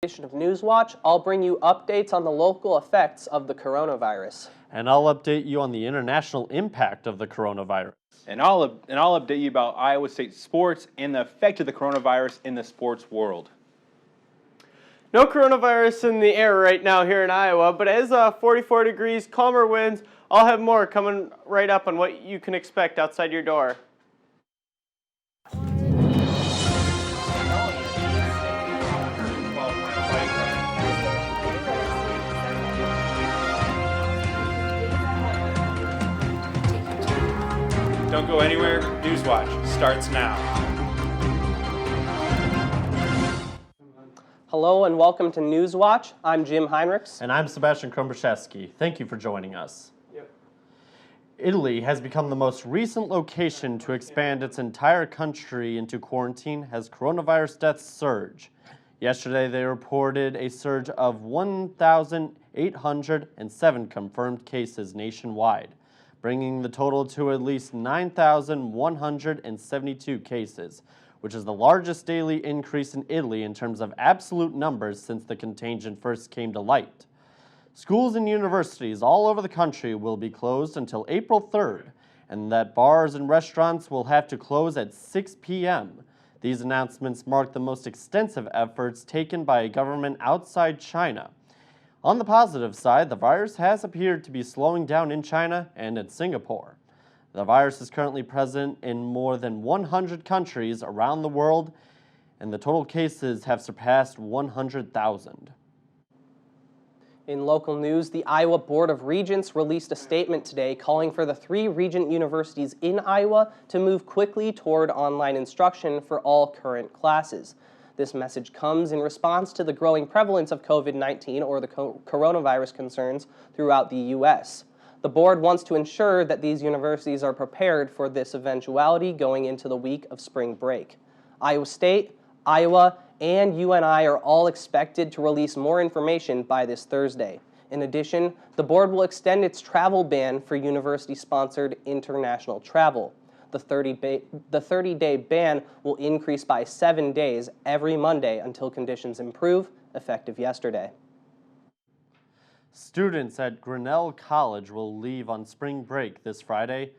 Of NewsWatch, I'll bring you updates on the local effects of the coronavirus. And I'll update you on the international impact of the coronavirus. And I'll update you about Iowa State sports and the effect of the coronavirus in the sports world. No coronavirus in the air right now here in Iowa, but it is 44 degrees, calmer winds. I'll have more coming right up on what you can expect outside your door. Don't go anywhere. NewsWatch starts now. Hello and welcome to NewsWatch. I'm Jim Heinrichs. And I'm Sebastian Krembuszewski. Thank you for joining us. Italy has become the most recent location to expand its entire country into quarantine as coronavirus deaths surge. Yesterday, they reported a surge of 1,807 confirmed cases nationwide, bringing the total to at least 9,172 cases, which is the largest daily increase in Italy in terms of absolute numbers since the contagion first came to light. Schools and universities all over the country will be closed until April 3rd, and that bars and restaurants will have to close at 6 p.m. These announcements mark the most extensive efforts taken by a government outside China. On the positive side, the virus has appeared to be slowing down in China and in Singapore. The virus is currently present in more than 100 countries around the world, and the total cases have surpassed 100,000. In local news, the Iowa Board of Regents released a statement today calling for the 3 regent universities in Iowa to move quickly toward online instruction for all current classes. This message comes in response to the growing prevalence of COVID-19 or the coronavirus concerns throughout the U.S. The board wants to ensure that these universities are prepared for this eventuality going into the week of spring break. Iowa State, Iowa, and UNI are all expected to release more information by this Thursday. In addition, the board will extend its travel ban for university-sponsored international travel. The 30-day ban will increase by 7 days every Monday until conditions improve, effective yesterday. Students at Grinnell College will leave on spring break this Friday,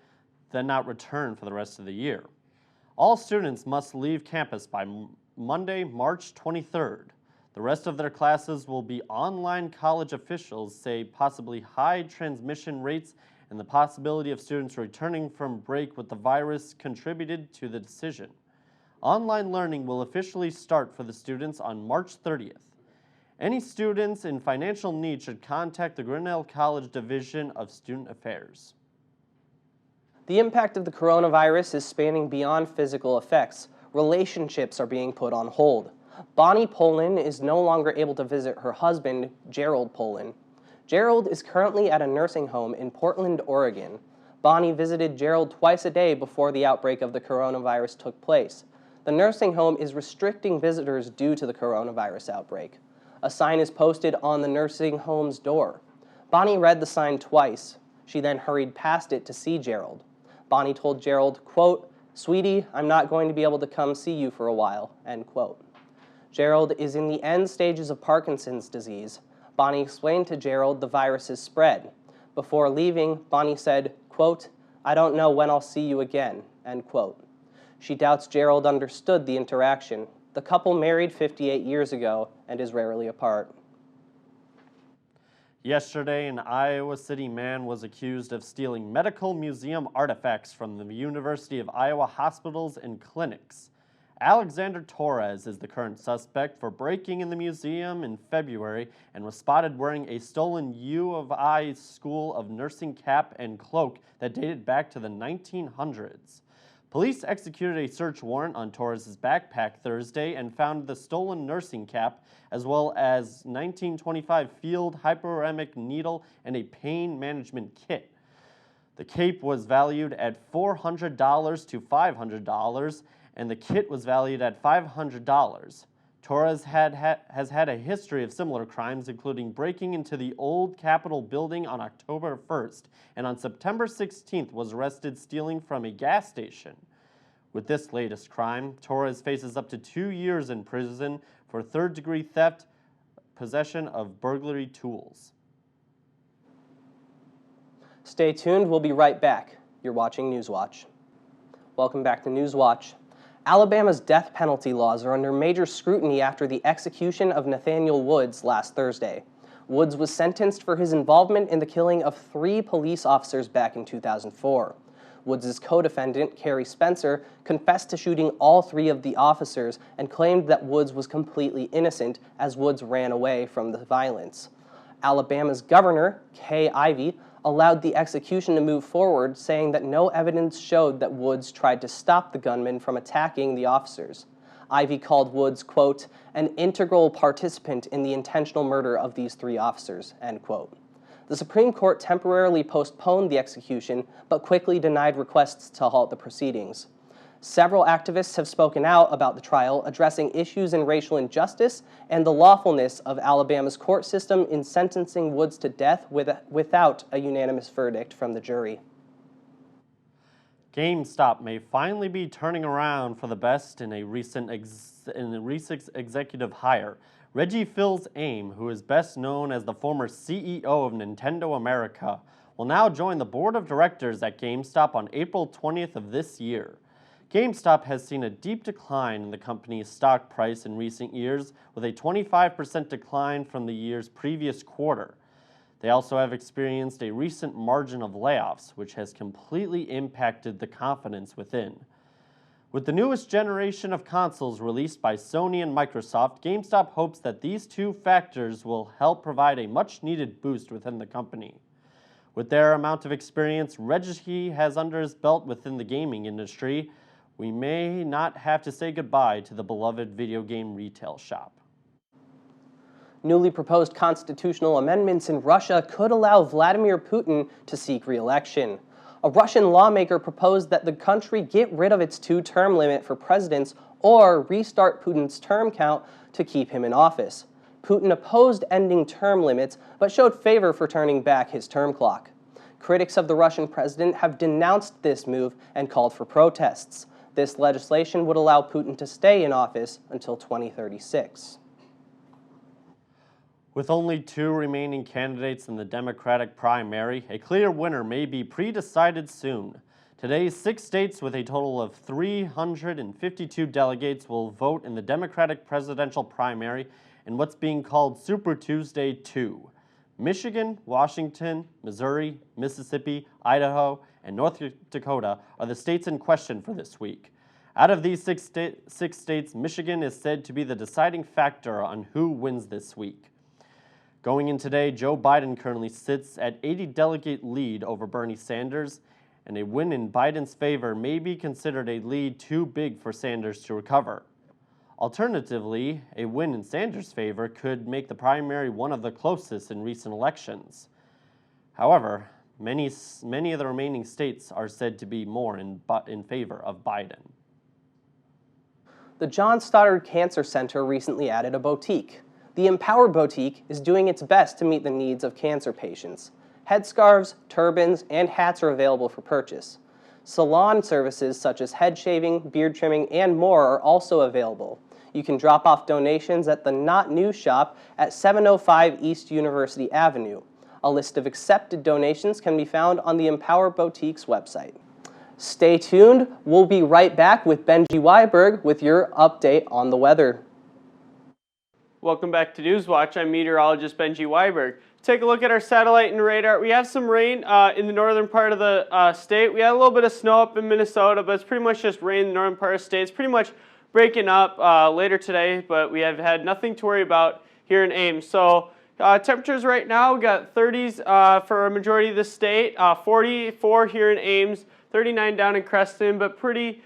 then not return for the rest of the year. All students must leave campus by Monday, March 23rd. The rest of their classes will be online. College officials say possibly high transmission rates and the possibility of students returning from break with the virus contributed to the decision. Online learning will officially start for the students on March 30th. Any students in financial need should contact the Grinnell College Division of Student Affairs. The impact of the coronavirus is spanning beyond physical effects. Relationships are being put on hold. Bonnie Poland is no longer able to visit her husband, Gerald Poland. Gerald is currently at a nursing home in Portland, Oregon. Bonnie visited Gerald twice a day before the outbreak of the coronavirus took place. The nursing home is restricting visitors due to the coronavirus outbreak. A sign is posted on the nursing home's door. Bonnie read the sign twice. She then hurried past it to see Gerald. Bonnie told Gerald, quote, "Sweetie, I'm not going to be able to come see you for a while," end quote. Gerald is in the end stages of Parkinson's disease. Bonnie explained to Gerald the virus's spread. Before leaving, Bonnie said, quote, "I don't know when I'll see you again," end quote. She doubts Gerald understood the interaction. The couple married 58 years ago and is rarely apart. Yesterday, an Iowa City man was accused of stealing medical museum artifacts from the University of Iowa hospitals and clinics. Alexander Torres is the current suspect for breaking in the museum in February and was spotted wearing a stolen U of I School of Nursing cap and cloak that dated back to the 1900s. Police executed a search warrant on Torres' backpack Thursday and found the stolen nursing cap, as well as 1925 field hyperemic needle and a pain management kit. The cape was valued at $400 to $500, and the kit was valued at $500. Torres has had a history of similar crimes, including breaking into the old Capitol building on October 1st, and on September 16th was arrested stealing from a gas station. With this latest crime, Torres faces up to 2 years in prison for third-degree theft possession of burglary tools. Stay tuned, we'll be right back. You're watching NewsWatch. Welcome back to NewsWatch. Alabama's death penalty laws are under major scrutiny after the execution of Nathaniel Woods last Thursday. Woods was sentenced for his involvement in the killing of 3 police officers back in 2004. Woods' co-defendant, Carrie Spencer, confessed to shooting all 3 of the officers and claimed that Woods was completely innocent as Woods ran away from the violence. Alabama's governor, Kay Ivey, allowed the execution to move forward, saying that no evidence showed that Woods tried to stop the gunman from attacking the officers. Ivey called Woods, quote, an integral participant in the intentional murder of these 3 officers, end quote. The Supreme Court temporarily postponed the execution, but quickly denied requests to halt the proceedings. Several activists have spoken out about the trial, addressing issues in racial injustice and the lawfulness of Alabama's court system in sentencing Woods to death without a unanimous verdict from the jury. GameStop may finally be turning around for the best in a recent executive hire. Reggie Fils-Aime, who is best known as the former CEO of Nintendo America, will now join the board of directors at GameStop on April 20th of this year. GameStop has seen a deep decline in the company's stock price in recent years, with a 25% decline from the year's previous quarter. They also have experienced a recent margin of layoffs, which has completely impacted the confidence within. With the newest generation of consoles released by Sony and Microsoft, GameStop hopes that these 2 factors will help provide a much-needed boost within the company. With their amount of experience Reggie has under his belt within the gaming industry, we may not have to say goodbye to the beloved video game retail shop. Newly proposed constitutional amendments in Russia could allow Vladimir Putin to seek re-election. A Russian lawmaker proposed that the country get rid of its 2-term limit for presidents or restart Putin's term count to keep him in office. Putin opposed ending term limits, but showed favor for turning back his term clock. Critics of the Russian president have denounced this move and called for protests. This legislation would allow Putin to stay in office until 2036. With only 2 remaining candidates in the Democratic primary, a clear winner may be pre-decided soon. Today's 6 states with a total of 352 delegates will vote in the Democratic presidential primary in what's being called Super Tuesday 2. Michigan, Washington, Missouri, Mississippi, Idaho, and North Dakota are the states in question for this week. Out of these 6 states, Michigan is said to be the deciding factor on who wins this week. Going in today, Joe Biden currently sits at 80 delegate lead over Bernie Sanders, and a win in Biden's favor may be considered a lead too big for Sanders to recover. Alternatively, a win in Sanders' favor could make the primary one of the closest in recent elections. However, many of the remaining states are said to be more in favor of Biden. The John Stoddard Cancer Center recently added a boutique. The Empower Boutique is doing its best to meet the needs of cancer patients. Headscarves, turbans, and hats are available for purchase. Salon services such as head shaving, beard trimming, and more are also available. You can drop off donations at the Not New shop at 705 East University Avenue. A list of accepted donations can be found on the Empower Boutique's website. Stay tuned. We'll be right back with Benji Wyberg with your update on the weather. Welcome back to NewsWatch. I'm meteorologist Benji Wyberg. Take a look at our satellite and radar. We have some rain in the northern part of the state. We had a little bit of snow up in Minnesota, but it's pretty much just rain in the northern part of the state. It's pretty much breaking up later today, but we have had nothing to worry about here in Ames. So temperatures right now, we got 30s for a majority of the state, 44 here in Ames, 39 down in Creston, but pretty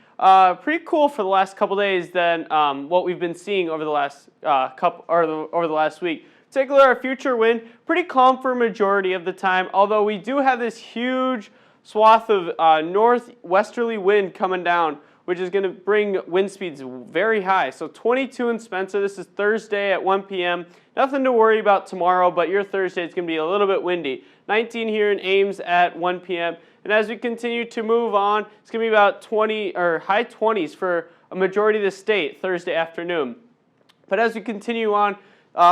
cool for the last couple days than what we've been seeing over the last over the last week. Take a look at our future wind. Pretty calm for a majority of the time, although we do have this huge swath of northwesterly wind coming down, which is going to bring wind speeds very high. So 22 in Spencer. This is Thursday at 1 p.m. Nothing to worry about tomorrow, but your Thursday is going to be a little bit windy. 19 here in Ames at 1 p.m. And as we continue to move on, it's going to be about 20 or high 20s for a majority of the state Thursday afternoon. But as we continue on,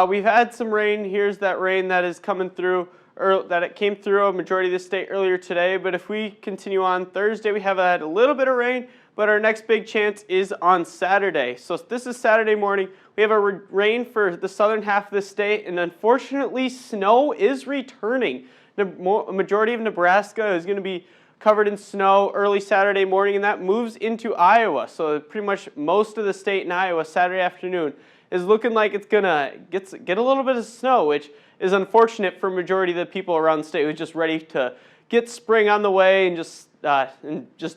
We've had some rain. Here's that rain that is coming through, or that it came through a majority of the state earlier today. But if we continue on Thursday, we have had a little bit of rain, but our next big chance is on Saturday. So this is Saturday morning. We have a rain for the southern half of the state, and unfortunately, snow is returning. A majority of Nebraska is going to be covered in snow early Saturday morning, and that moves into Iowa. So pretty much most of the state in Iowa Saturday afternoon is looking like it's going to get a little bit of snow, which is unfortunate for a majority of the people around the state who's just ready to get spring on the way and just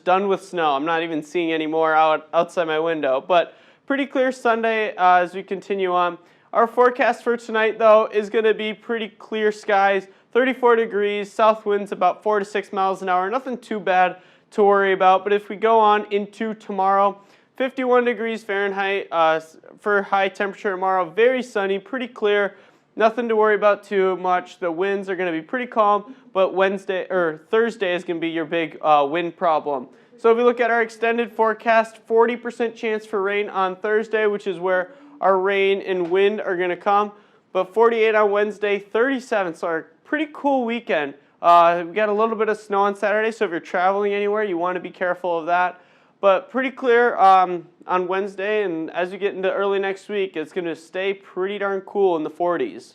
done with snow. I'm not even seeing any more outside my window. But pretty clear Sunday as we continue on. Our forecast for tonight, though, is going to be pretty clear skies, 34 degrees, south winds about 4 to 6 miles an hour. Nothing too bad to worry about. But if we go on into tomorrow, 51 degrees Fahrenheit for high temperature tomorrow. Very sunny, pretty clear. Nothing to worry about too much. The winds are going to be pretty calm, but Thursday is going to be your big wind problem. So if we look at our extended forecast, 40% chance for rain on Thursday, which is where our rain and wind are going to come. But 48 on Wednesday, 37. So our pretty cool weekend. We got a little bit of snow on Saturday, so if you're traveling anywhere, you want to be careful of that. But pretty clear on Wednesday, and as you get into early next week, it's going to stay pretty darn cool in the 40s.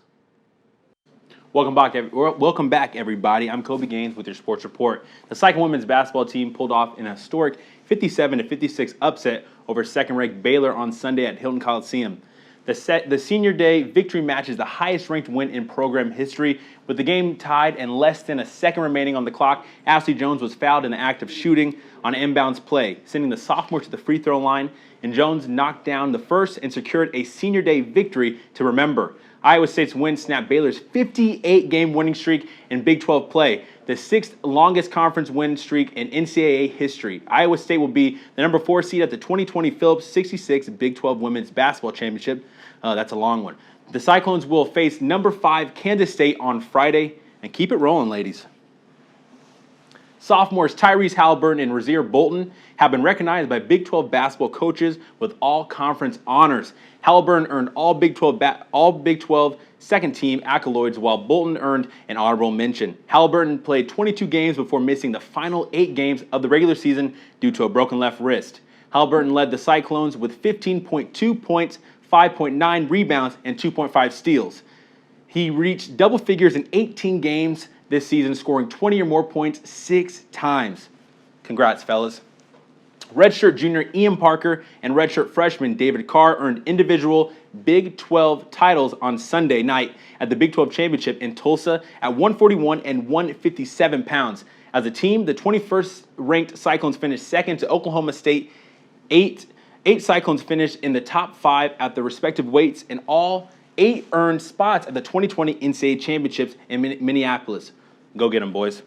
Welcome back, everybody. I'm Kobe Gaines with your sports report. The Cyclone women's basketball team pulled off an historic 57-56 upset over second-ranked Baylor on Sunday at Hilton Coliseum. The senior day victory match is the highest-ranked win in program history. With the game tied and less than a second remaining on the clock, Ashley Jones was fouled in the act of shooting on an inbounds play, sending the sophomore to the free throw line, and Jones knocked down the first and secured a senior day victory to remember. Iowa State's win snapped Baylor's 58-game winning streak in Big 12 play, the sixth longest conference win streak in NCAA history. Iowa State will be the number 4 seed at the 2020 Phillips 66 Big 12 Women's Basketball Championship. That's a long one. The Cyclones will face number 5 Kansas State on Friday. And keep it rolling, ladies. Sophomores Tyrese Halliburton and Rasir Bolton have been recognized by Big 12 basketball coaches with all-conference honors. Halliburton earned all Big 12 second-team accolades, while Bolton earned an honorable mention. Halliburton played 22 games before missing the final 8 games of the regular season due to a broken left wrist. Halliburton led the Cyclones with 15.2 points, 5.9 rebounds, and 2.5 steals. He reached double figures in 18 games this season, scoring 20 or more points 6 times. Congrats, fellas. Redshirt junior Ian Parker and redshirt freshman David Carr earned individual Big 12 titles on Sunday night at the Big 12 Championship in Tulsa at 141 and 157 pounds. As a team, the 21st ranked Cyclones finished second to Oklahoma State. Eight Cyclones finished in the top 5 at the respective weights, and all 8 earned spots at the 2020 NCAA Championships in Minneapolis. Go get them, boys.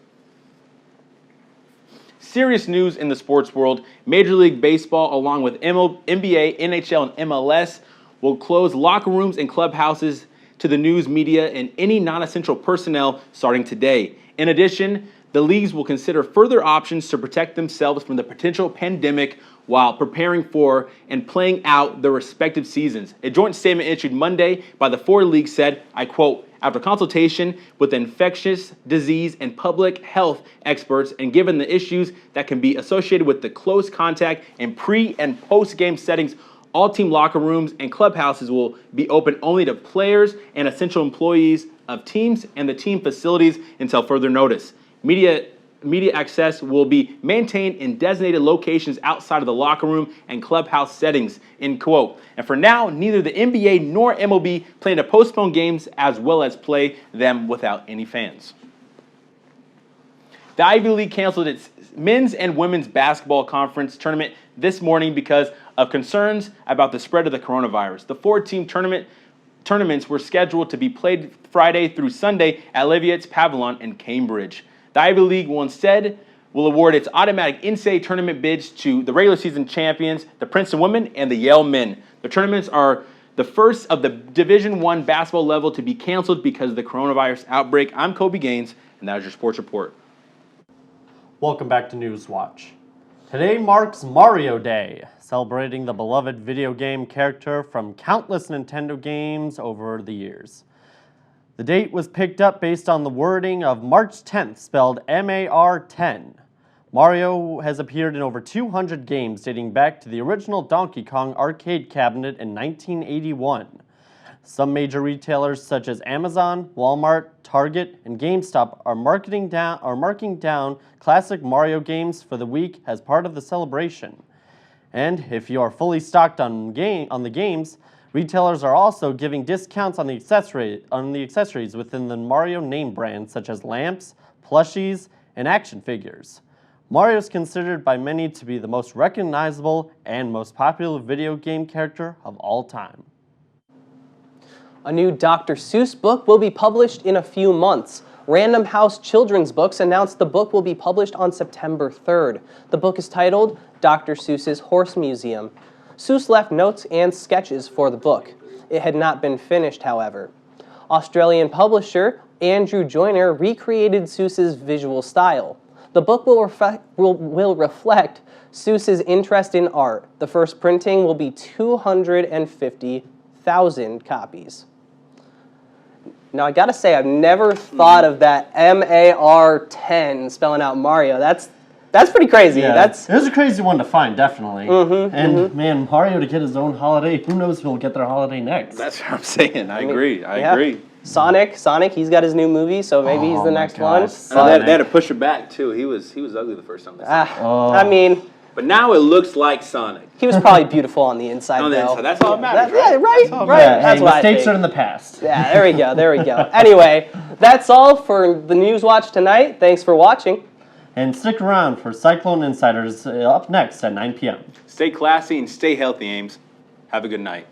Serious news in the sports world. Major League Baseball, along with NBA, NHL, and MLS, will close locker rooms and clubhouses to the news media and any non-essential personnel starting today. In addition, the leagues will consider further options to protect themselves from the potential pandemic while preparing for and playing out their respective seasons. A joint statement issued Monday by the 4 leagues said, I quote, after consultation with infectious disease and public health experts, and given the issues that can be associated with the close contact and pre- and post-game settings, all team locker rooms and clubhouses will be open only to players and essential employees of teams and the team facilities until further notice. Media access will be maintained in designated locations outside of the locker room and clubhouse settings, end quote. And for now, neither the NBA nor MLB plan to postpone games as well as play them without any fans. The Ivy League canceled its men's and women's basketball conference tournament this morning because of concerns about the spread of the coronavirus. The 4-team tournaments were scheduled to be played Friday through Sunday at Leavitt's Pavilion in Cambridge. The Ivy League will award its automatic NCAA tournament bids to the regular season champions, the Princeton women and the Yale men. The tournaments are the first of the Division I basketball level to be canceled because of the coronavirus outbreak. I'm Kobe Gaines, and that is your sports report. Welcome back to NewsWatch. Today marks Mario Day. celebrating the beloved video game character from countless Nintendo games over the years. The date was picked up based on the wording of March 10th, spelled MAR-10. Mario has appeared in over 200 games dating back to the original Donkey Kong arcade cabinet in 1981. Some major retailers such as Amazon, Walmart, Target, and GameStop are marking down classic Mario games for the week as part of the celebration. And if you are fully stocked on the games, retailers are also giving discounts on the accessories within the Mario name brands such as lamps, plushies, and action figures. Mario is considered by many to be the most recognizable and most popular video game character of all time. A new Dr. Seuss book will be published in a few months. Random House Children's Books announced the book will be published on September 3rd. The book is titled Dr. Seuss's Horse Museum. Seuss left notes and sketches for the book. It had not been finished, however. Australian publisher Andrew Joyner recreated Seuss's visual style. The book will reflect Seuss's interest in art. The first printing will be 250,000 copies. Now, I gotta say, I've never thought of that MAR-10 spelling out Mario. That's pretty crazy. Yeah, it was a crazy one to find, definitely. Man, Mario to get his own holiday, who knows who'll get their holiday next? That's what I'm saying. I agree. I agree. Sonic, he's got his new movie, so maybe he's the next one. And they had to push it back too. He was ugly the first time they saw him. I mean, but now it looks like Sonic. He was probably beautiful on the inside, On the though. inside, that's all that matters, Yeah, right. Yeah, That's what mistakes I are think. in the past. Yeah, there we go. Anyway, that's all for the News Watch tonight. Thanks for watching. And stick around for Cyclone Insiders up next at 9 p.m. Stay classy and stay healthy, Ames. Have a good night.